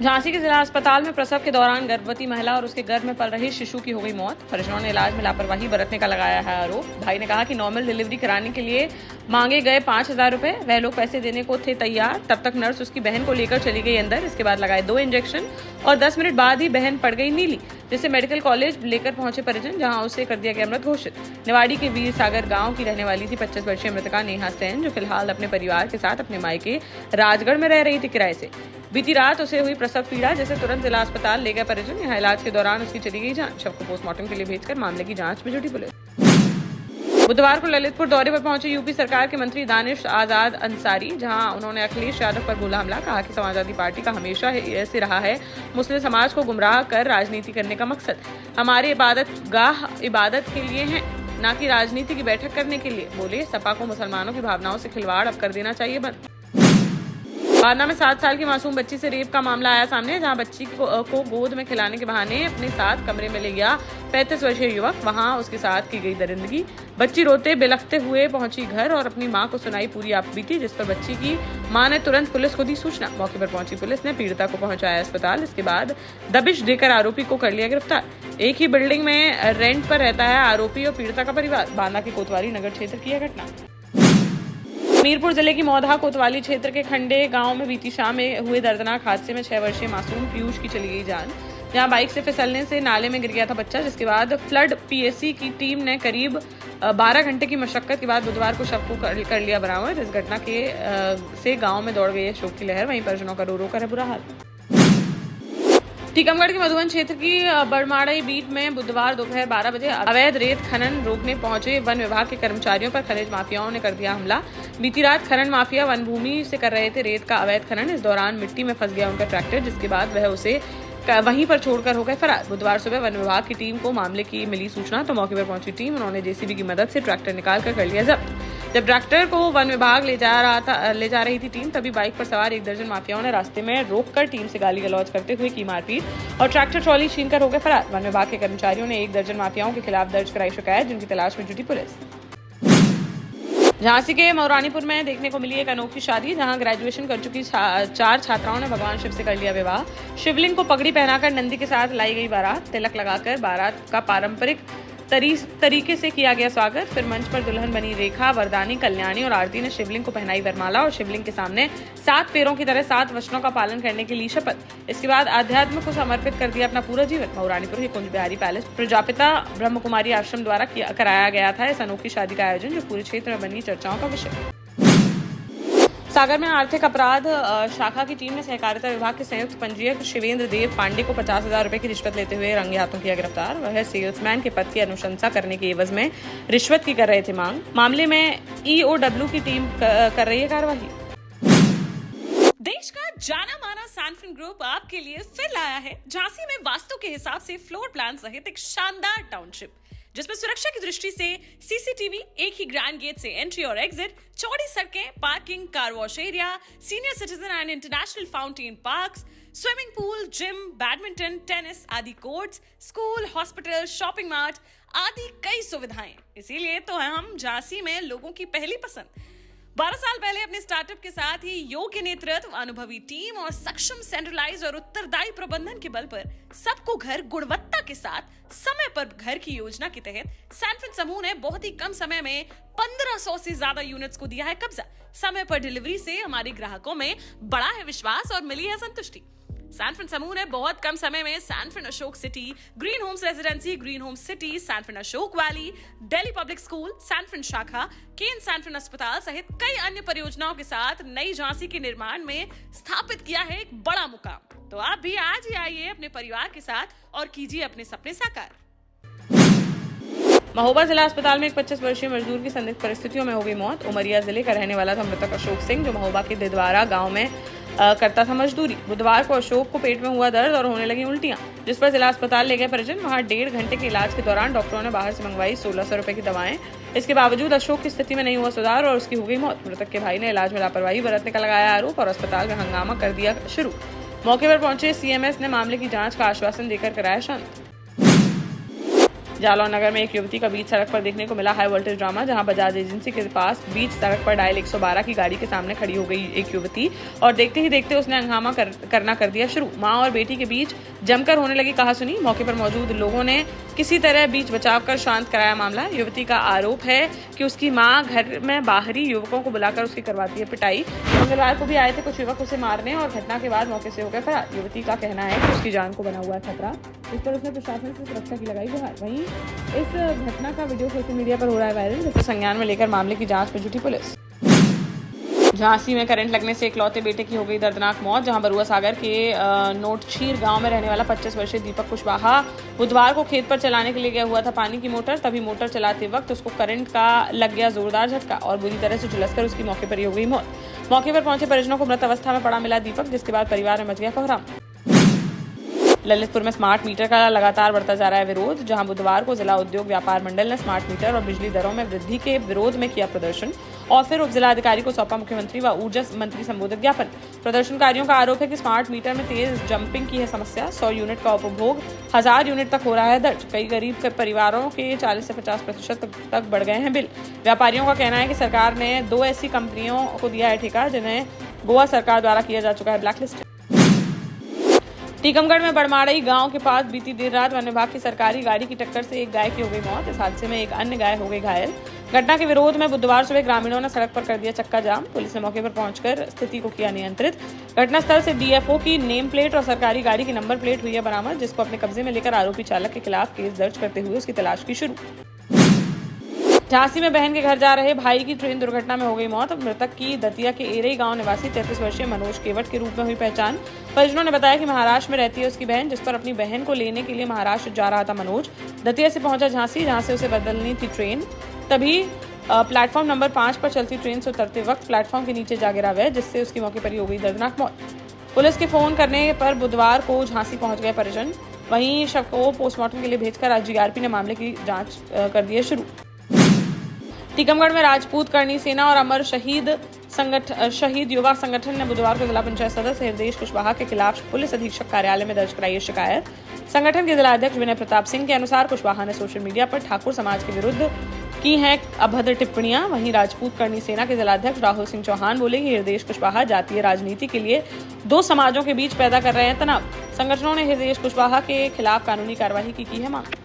झांसी के जिला अस्पताल में प्रसव के दौरान गर्भवती महिला और उसके गर्भ में पल रहे शिशु की हो गई मौत। परिजनों ने इलाज में लापरवाही बरतने का लगाया है आरोप। भाई ने कहा कि नॉर्मल डिलीवरी कराने के लिए मांगे गए 5,000 रुपए, वह लोग पैसे देने को थे तैयार। तब तक नर्स उसकी बहन को लेकर चली गई अंदर। इसके बाद लगाए 2 इंजेक्शन और 10 मिनट बाद ही बहन पड़ गई नीली, जिसे मेडिकल कॉलेज लेकर पहुंचे परिजन, जहां उसे कर दिया गया मृत घोषित। निवाड़ी के वीर सागर गांव की रहने वाली थी 25 वर्षीय मृतका नेहा सेन, जो फिलहाल अपने परिवार के साथ अपने मायके राजगढ़ में रह रही थी किराए से। बीती रात उसे हुई प्रसव पीड़ा, जिसे तुरंत जिला अस्पताल ले गए परिजन। यहाँ इलाज के दौरान उसकी चली गई जान। शव को पोस्टमार्टम के लिए भेजकर मामले की जांच में जुटी पुलिस। बुधवार को ललितपुर दौरे पर पहुंचे यूपी सरकार के मंत्री दानिश आजाद अंसारी, जहां उन्होंने अखिलेश यादव पर बोला हमला। कहा कि समाजवादी पार्टी का हमेशा ऐसे रहा है मुस्लिम समाज को गुमराह कर राजनीति करने का मकसद। हमारे इबादतगाह इबादत के लिए है, न कि राजनीति की बैठक करने के लिए। बोले सपा को मुसलमानों की भावनाओं से खिलवाड़ अब कर देना चाहिए बंद। बांदा में 7 साल की मासूम बच्ची से रेप का मामला आया सामने, जहां बच्ची को गोद में खिलाने के बहाने अपने साथ कमरे में ले गया 35 वर्षीय युवक। वहां उसके साथ की गई दरिंदगी। बच्ची रोते बिलखते हुए पहुंची घर और अपनी मां को सुनाई पूरी आपबीती, जिस पर बच्ची की मां ने तुरंत पुलिस को दी सूचना। मौके पर पहुंची पुलिस ने पीड़िता को पहुंचाया अस्पताल। इसके बाद दबिश देकर आरोपी को कर लिया गिरफ्तार। एक ही बिल्डिंग में रेंट पर रहता है आरोपी और पीड़िता का परिवार। बांदा के कोतवाली नगर क्षेत्र की यह घटना। हमीरपुर जिले की मौधा कोतवाली क्षेत्र के खंडे गांव में बीती शाम में हुए दर्दनाक हादसे में 6 वर्षीय मासूम पीयूष की चली गई जान। जहां बाइक से फिसलने से नाले में गिर गया था बच्चा, जिसके बाद फ्लड पीएससी की टीम ने करीब 12 घंटे की मशक्कत के बाद बुधवार को शव को कर लिया बरामद। इस घटना से गांव में दौड़ गई है शोक की लहर। वहीं परिजनों का रो रो कर है बुरा हाल। टीकमगढ़ के मधुबन क्षेत्र की बड़माड़ई बीट में बुधवार दोपहर 12 बजे अवैध रेत खनन रोकने पहुंचे वन विभाग के कर्मचारियों पर खनिज माफियाओं ने कर दिया हमला। बीती रात खनन माफिया वन भूमि से कर रहे थे रेत का अवैध खनन। इस दौरान मिट्टी में फंस गया उनका ट्रैक्टर, जिसके बाद वह उसे वहीं पर छोड़कर हो गए फरार। बुधवार सुबह वन विभाग की टीम को मामले की मिली सूचना, तो मौके पर पहुंची टीम उन्होंने जेसीबी की मदद से ट्रैक्टर निकाल कर लिया जब्त। जब ट्रैक्टर को वन विभाग ले जा रही थी टीम, तभी बाइक पर सवार 1 दर्जन माफियाओं ने रास्ते में रोककर टीम से गाली गलौज करते हुए की मारपीट और ट्रैक्टर ट्रॉली छीनकर हो गए फरार। वन विभाग के कर्मचारियों ने 1 दर्जन माफियाओं के खिलाफ दर्ज कराई शिकायत, जिनकी तलाश में जुटी पुलिस। झांसी के मौरानीपुर में देखने को मिली एक अनोखी शादी, जहां ग्रेजुएशन कर चुकी 4 छात्राओं ने भगवान शिव से कर लिया विवाह। शिवलिंग को पगड़ी पहनाकर नंदी के साथ लाई गई बारात। तिलक लगाकर बारात का पारंपरिक तरीके से किया गया स्वागत। फिर मंच पर दुल्हन बनी रेखा, वरदानी, कल्याणी और आरती ने शिवलिंग को पहनाई वरमाला और शिवलिंग के सामने 7 फेरों की तरह 7 वचनों का पालन करने की ली शपथ। इसके बाद आध्यात्म को समर्पित कर दिया अपना पूरा जीवन। मौरानीपुर के कुंज बिहारी पैलेस प्रजापिता ब्रह्म कुमारी आश्रम द्वारा कराया गया था इस अनोखी शादी का आयोजन, जो पूरे क्षेत्र में बनी चर्चाओं का विषय। सागर में आर्थिक अपराध शाखा की टीम ने सहकारिता विभाग के संयुक्त पंजीयक शिवेंद्र देव पांडे को 50,000 रुपए की रिश्वत लेते हुए रंगे हाथों किया गिरफ्तार। वह सेल्समैन के पद की अनुशंसा करने के एवज में रिश्वत की कर रहे थे मांग। मामले में ईओडब्ल्यू की टीम कर रही है कार्रवाई। देश का जाना माना सैनफिन ग्रुप आपके लिए फिर लाया है झांसी में वास्तु के हिसाब से फ्लोर प्लान सहित एक शानदार टाउनशिप, जिसमें सुरक्षा की दृष्टि से सीसीटीवी, एक ही ग्रैंड गेट से एंट्री और एग्जिट, चौड़ी सड़कें, parking, car wash area, senior citizen and international fountain parks, swimming pool, gym, badminton, tennis आदि courts, school, hospital, shopping mart आदि कई सुविधाएं। इसीलिए तो हम झांसी में लोगों की पहली पसंद। 12 साल पहले अपने स्टार्टअप के साथ ही योग्य नेतृत्व, अनुभवी टीम और सक्षम सेंट्रलाइज और उत्तरदायी प्रबंधन के बल पर सबको घर गुणवत्ता के साथ समय पर घर की योजना के तहत सैनफिन समूह ने बहुत ही कम समय में 1500 से ज्यादा यूनिट्स को दिया है कब्जा। समय पर डिलीवरी से हमारे ग्राहकों में बढ़ा है विश्वास और मिली है संतुष्टि। सैनफिन समूह ने बहुत कम समय में Sanfin Ashok city, green homes residency, green homes city, Sanfin Ashok valley, Delhi public school, Sanfin शाखा, केन सैनफिन अस्पताल सहित कई अन्य परियोजनाओं के साथ नई झांसी के निर्माण में स्थापित किया है एक बड़ा मुकाम। तो आप भी आज ही आइए अपने परिवार के साथ और कीजिए अपने सपने साकार। महोबा जिला अस्पताल में एक 25 वर्षीय मजदूर की संदिग्ध परिस्थितियों में हो गई मौत। उमरिया जिले का रहने वाला था मृतक अशोक सिंह, जो महोबा के दिदवारा गांव में करता था मजदूरी। बुधवार को अशोक को पेट में हुआ दर्द और होने लगी उल्टियां, जिस पर जिला अस्पताल ले गए परिजन। वहां 1.5 घंटे के इलाज के दौरान डॉक्टरों ने बाहर से मंगवाई 1600 रुपए की दवाएं। इसके बावजूद अशोक की स्थिति में नहीं हुआ सुधार और उसकी हो गई मौत। मृतक के भाई ने इलाज में लापरवाही बरतने का लगाया आरोप और अस्पताल में हंगामा कर दिया शुरू। मौके पर पहुंचे सीएमएस ने मामले की जांच का आश्वासन देकर कराया शांत। जालौन नगर में एक युवती का बीच सड़क पर देखने को मिला हाई वोल्टेज ड्रामा, जहां बजाज एजेंसी के पास बीच सड़क पर डायल 112 की गाड़ी के सामने खड़ी हो गई एक युवती और देखते ही देखते उसने हंगामा करना कर दिया शुरू। मां और बेटी के बीच जमकर होने लगी कहासुनी। मौके पर मौजूद लोगों ने किसी तरह बीच बचाव कर शांत कराया मामला। युवती का आरोप है कि उसकी मां घर में बाहरी युवकों को बुलाकर उसकी करवाती है पिटाई। मंगलवार को भी आए थे कुछ युवक उसे मारने और घटना के बाद मौके से हो गए फरार। युवती का कहना है कि उसकी जान को बना हुआ है खतरा, इस पर उसने प्रशासन से सुरक्षा की लगाई गुहार। वहीं इस घटना का वीडियो सोशल मीडिया पर हो रहा है वायरल, जिसे संज्ञान में लेकर मामले की जांच में जुटी पुलिस। झांसी में करंट लगने से इकलौते बेटे की हो गई दर्दनाक मौत, जहां बरुआ सागर के नोटछीर गांव में रहने वाला 25 वर्षीय दीपक कुशवाहा बुधवार को खेत पर चलाने के लिए गया हुआ था पानी की मोटर। तभी मोटर चलाते वक्त उसको करंट का लग गया जोरदार झटका और बुरी तरह से झुलसकर उसकी मौके पर ही हो गई मौत। मौके पर पहुंचे परिजनों को मृत अवस्था में पड़ा मिला दीपक, जिसके बाद परिवार में मच गया कोहराम। ललितपुर में स्मार्ट मीटर का लगातार बढ़ता जा रहा है विरोध, जहां बुधवार को जिला उद्योग व्यापार मंडल ने स्मार्ट मीटर और बिजली दरों में वृद्धि के विरोध में किया प्रदर्शन और फिर उप जिलाधिकारी को सौंपा मुख्यमंत्री व ऊर्जा मंत्री संबोधित ज्ञापन। प्रदर्शनकारियों का आरोप है कि स्मार्ट मीटर में तेज जंपिंग की है समस्या। 100 यूनिट का उपभोग 1000 यूनिट तक हो रहा है दर्ज। कई गरीब के परिवारों के 40 से 50% तक बढ़ गए हैं बिल। व्यापारियों का कहना है कि सरकार ने 2 ऐसी कंपनियों को दिया है ठेका, जिन्हें गोवा सरकार द्वारा किया जा चुका है ब्लैकलिस्ट। टीकमगढ़ में बड़माड़ई गांव के पास बीती देर रात वन विभाग की सरकारी गाड़ी की टक्कर से एक गाय की हो गई मौत। इस हादसे में एक अन्य गाय हो गई घायल। घटना के विरोध में बुधवार सुबह ग्रामीणों ने सड़क पर कर दिया चक्का जाम। पुलिस ने मौके पर पहुंचकर स्थिति को किया नियंत्रित। घटनास्थल से डीएफओ की नेम प्लेट और सरकारी गाड़ी की नंबर प्लेट हुई है बरामद, जिसको अपने कब्जे में लेकर आरोपी चालक के खिलाफ केस दर्ज करते हुए उसकी तलाश की शुरू। झांसी में बहन के घर जा रहे भाई की ट्रेन दुर्घटना में हो गई मौत। मृतक की दतिया के एरई गांव निवासी 33 वर्षीय मनोज केवट के रूप में हुई पहचान। परिजनों ने बताया कि महाराष्ट्र में रहती है उसकी बहन, जिस पर अपनी बहन को लेने के लिए महाराष्ट्र जा रहा था मनोज। दतिया से पहुंचा झांसी, जहां से उसे बदलनी थी ट्रेन। तभी प्लेटफॉर्म नंबर 5 पर चलती ट्रेन से उतरते वक्त प्लेटफॉर्म के नीचे जा गिरा वह, जिससे उसकी मौके पर ही हो गई दर्दनाक मौत। पुलिस के फोन करने पर बुधवार को झांसी पहुंच गए परिजन। वहीं शव को पोस्टमार्टम के लिए भेजकर आज जीआरपी ने मामले की जांच कर दी है शुरू। टीकमगढ़ में राजपूत करणी सेना और अमर शहीद युवा संगठन ने बुधवार को जिला पंचायत सदस्य हृदय कुशवाहा के खिलाफ पुलिस अधीक्षक कार्यालय में दर्ज कराई शिकायत। संगठन के जिला अध्यक्ष विनय प्रताप सिंह के अनुसार कुशवाहा ने सोशल मीडिया पर ठाकुर समाज के विरुद्ध की हैं अभद्र टिप्पणियां। वहीं राजपूत करणी सेना के जिलाध्यक्ष राहुल सिंह चौहान बोले कि हृदय कुशवाहा जातीय राजनीति के लिए 2 समाजों के बीच पैदा कर रहे हैं तनाव। संगठनों ने हृदय कुशवाहा के खिलाफ कानूनी कार्रवाई की है मांग।